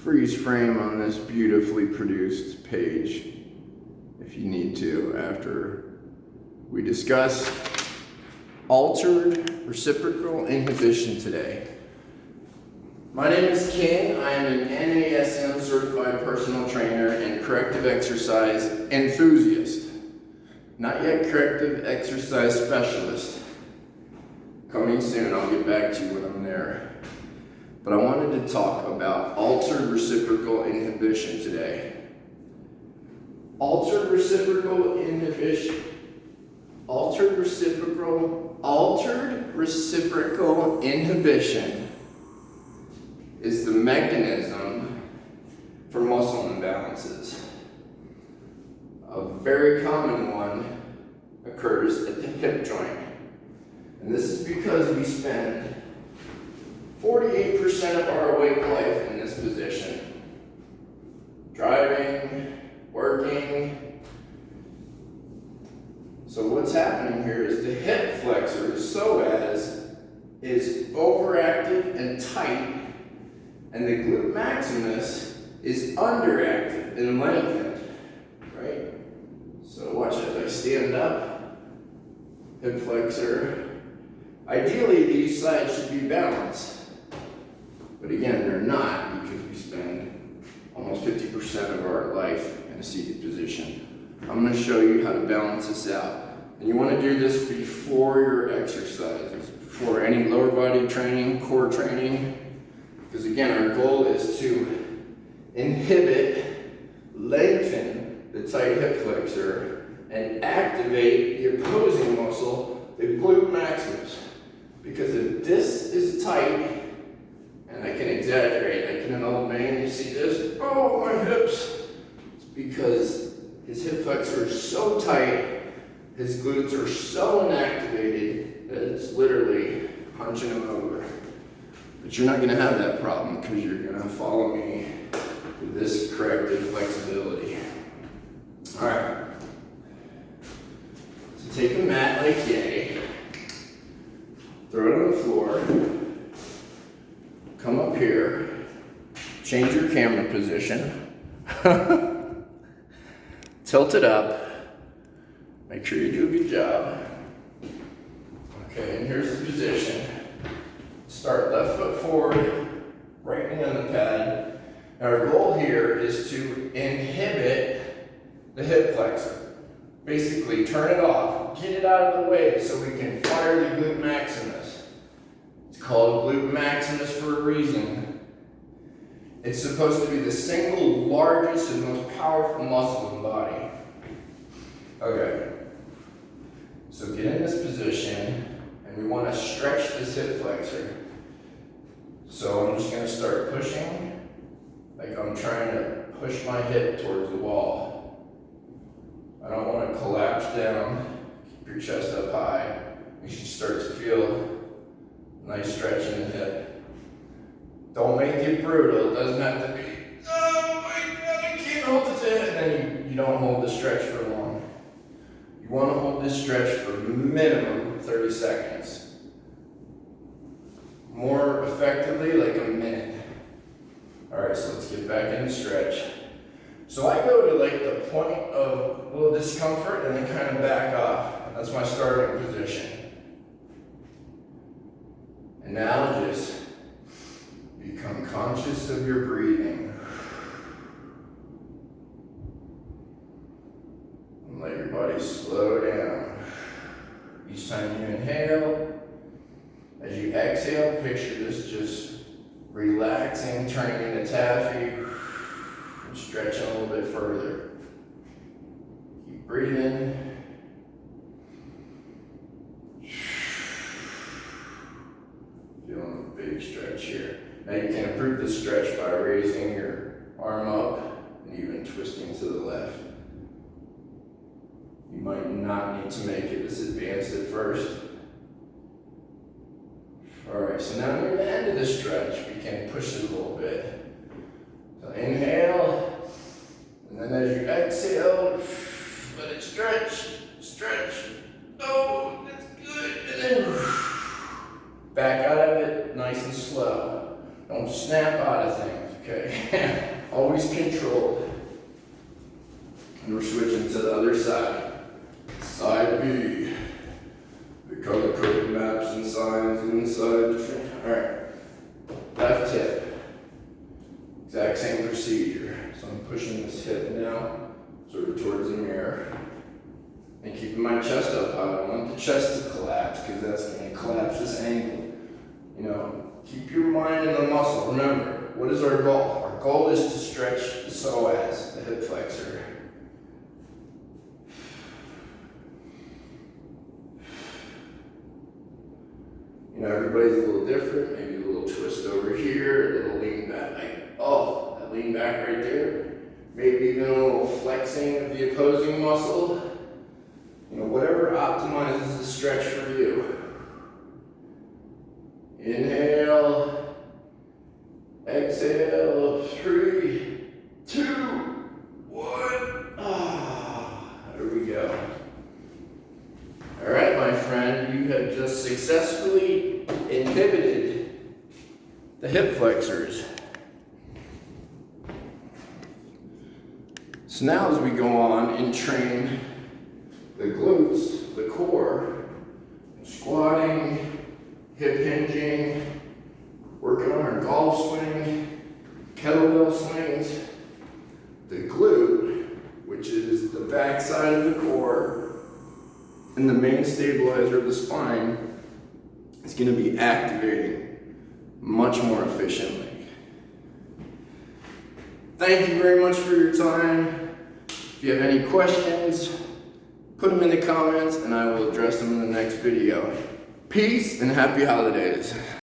freeze frame on this beautifully produced page if you need to after we discuss altered reciprocal inhibition today. My name is Ken. I am an NASM certified personal trainer and corrective exercise enthusiast. Not yet corrective exercise specialist. Coming soon, I'll get back to you when I'm there. But I wanted to talk about altered reciprocal inhibition today. Altered reciprocal inhibition. Altered reciprocal inhibition is the mechanism for muscle imbalances. A very common one occurs at the hip joint. And this is because we spend 48% of our awake life in this position. Driving, working. So what's happening here is the hip flexor, psoas, is overactive and tight, and the glute maximus is underactive and lengthened, right? So watch as I stand up, hip flexor. Ideally, these sides should be balanced. But again, they're not because we spend almost 50% of our life in a seated position. I'm going to show you how to balance this out. And you want to do this before your exercises, before any lower body training, core training. Because again, our goal is to inhibit, lengthen the tight hip flexor, and activate the opposing muscle, the glute maximus. Because if this is tight, and I can exaggerate, like in an old man, you see this, oh, my hips. It's because his hip flexor is so tight, his glutes are so inactivated that it's literally punching him over. But you're not gonna have that problem because you're gonna follow me with this corrective flexibility. All right. So take a mat like yay, throw it on the floor, come up here, change your camera position, tilt it up, make sure you do a good job. Okay, and here's the position. Start left foot forward, right knee on the pad. Our goal here is to inhibit the hip flexor. Basically, turn it off, get it out of the way so we can fire the glute maximus. It's called glute maximus for a reason. It's supposed to be the single largest and most powerful muscle in the body. Okay. So get in this position, and we want to stretch this hip flexor. So I'm just going to start pushing, like I'm trying to push my hip towards the wall. I don't want to collapse down. Keep your chest up high. You should start to feel a nice stretch in the hip. Don't make it brutal. It doesn't have to be, oh my God, I can't hold this in. And then you don't hold the stretch for long. You want to hold this stretch for minimum 30 seconds. More effectively, like a minute. All right, so let's get back in the stretch. So I go to like the point of a little discomfort and then kind of back off. That's my starting position. And now just become conscious of your breathing. And let your body slow down. Each time you inhale, as you exhale, picture this just relaxing, turning into taffy, and stretching a little bit further. Keep breathing. Feeling a big stretch here. Now you can improve the stretch by raising your arm up and even twisting to the left. You might not need to make it this advanced at first. All right, so now near the end of the stretch, we can push it a little bit. So inhale, and then as you exhale, let it stretch, stretch. Oh, that's good. And then back out of it nice and slow. Don't snap out of things. Okay, always controlled. And we're switching to the other side. Side B. The color code maps and signs inside the frame. Alright, left hip. Exact same procedure. So I'm pushing this hip now, sort of towards the mirror. And keeping my chest up high. I don't want the chest to collapse because that's going to collapse this angle. You know, keep your mind in the muscle. Remember, what is our goal? Our goal is to stretch the psoas, the hip flexor. You know, everybody's a little different. Maybe a little twist over here, a little lean back. Like, oh, that lean back right there. Maybe even a little flexing of the opposing muscle. You know, whatever optimizes the stretch for you. Inhale. Exhale. 3, 2, 1. There we go. All right, my friend, you have just successfully inhibited the hip flexors. So now as we go on and train the glutes, the core, squatting, hip hinging, working on our golf swing, kettlebell swings, the glute, which is the back side of the core, and the main stabilizer of the spine, is going to be activating much more efficiently. Thank you very much for your time. If you have any questions, put them in the comments and I will address them in the next video. Peace and happy holidays.